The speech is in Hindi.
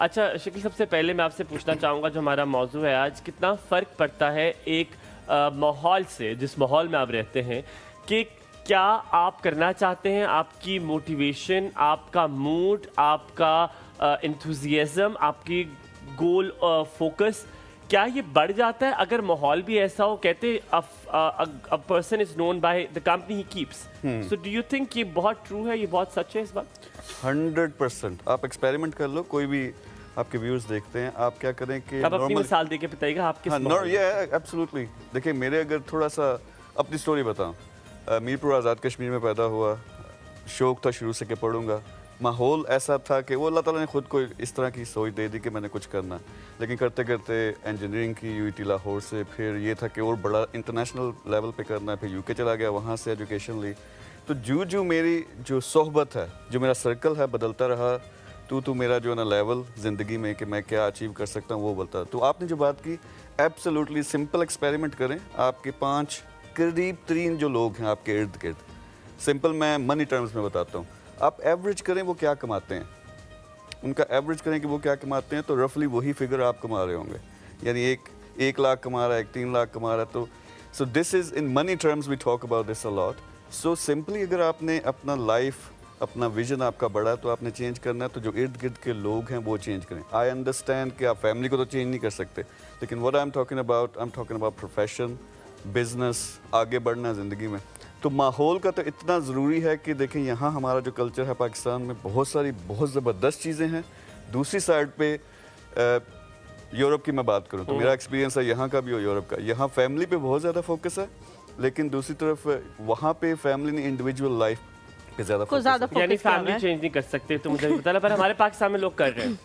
अच्छा शकील, सबसे पहले मैं आपसे पूछना चाहूँगा, जो हमारा मौजू है आज, कितना फ़र्क पड़ता है एक माहौल से, जिस माहौल में आप रहते हैं, कि क्या आप करना चाहते हैं, आपकी मोटिवेशन, आपका मूड, आपका एंथुजियाज़म, आपकी गोल फोकस, क्या ये बढ़ जाता है अगर माहौल भी ऐसा हो? कहते a person is known by the company he keeps. So do you think ये बहुत ट्रू है, ये बहुत सच है इस बात? 100%। आप एक्सपेरिमेंट कर लो, कोई भी आपके व्यूज़ देखते हैं, आप क्या करें कि आप अपनी मिसाल देके बताइएगा आप किस हाँ, माहौल में? एब्सोल्युटली। देखिए, मेरे अगर थोड़ा सा अपनी स्टोरी बताऊं, मीरपुर आज़ाद कश्मीर में पैदा हुआ, शौक था शुरू से कि पढ़ूंगा। माहौल ऐसा था कि वो अल्लाह ताला ने खुद को इस तरह की सोच दे दी कि मैंने कुछ करना है। लेकिन करते करते इंजीनियरिंग की यूटी लाहौर से, फिर ये था कि और बड़ा इंटरनेशनल लेवल पे करना है, फिर यूके चला गया, वहाँ से एजुकेशन ली। तो जो मेरी जो सोहबत है, जो मेरा सर्कल है, बदलता रहा। तू मेरा जो है ना लेवल ज़िंदगी में कि मैं क्या अचीव कर सकता हूँ, वो बोलता। तो आपने जो बात की, एब्सोल्युटली सिंपल एक्सपेरिमेंट करें। आपके 5 करीब 3 जो लोग हैं आपके इर्द गिर्द, सिंपल मैं मनी टर्म्स में बताता हूँ, आप एवरेज करें वो क्या कमाते हैं, उनका एवरेज करें कि वो क्या कमाते हैं, तो रफली वही फिगर आप कमा रहे होंगे। यानी एक लाख कमा रहा है, एक 3 लाख कमा रहा है। तो so this is in money terms we talk about this a lot. So simply अगर आपने अपना लाइफ, अपना विजन आपका बड़ा, तो आपने चेंज करना है, तो जो इर्द गिर्द के लोग हैं वो चेंज करें। आई अंडरस्टैंड कि आप फैमिली को तो चेंज नहीं कर सकते, लेकिन what I am talking about profession, business, आगे बढ़ना ज़िंदगी में। तो माहौल का तो इतना ज़रूरी है कि देखें, यहाँ हमारा जो कल्चर है पाकिस्तान में, बहुत सारी बहुत ज़बरदस्त चीज़ें हैं। दूसरी साइड पे यूरोप की मैं बात करूँ तो मेरा एक्सपीरियंस है यहाँ का भी और यूरोप का। यहाँ फैमिली पे बहुत ज़्यादा फोकस है, लेकिन दूसरी तरफ वहाँ पे फैमिली ने इंडिविजुअल लाइफ पे ज़्यादा फोकस है। यानी फैमिली चेंज नहीं कर सकते, तो मुझे भी पता लगा, पर हमारे पाकिस्तान में लोग कर रहे हैं।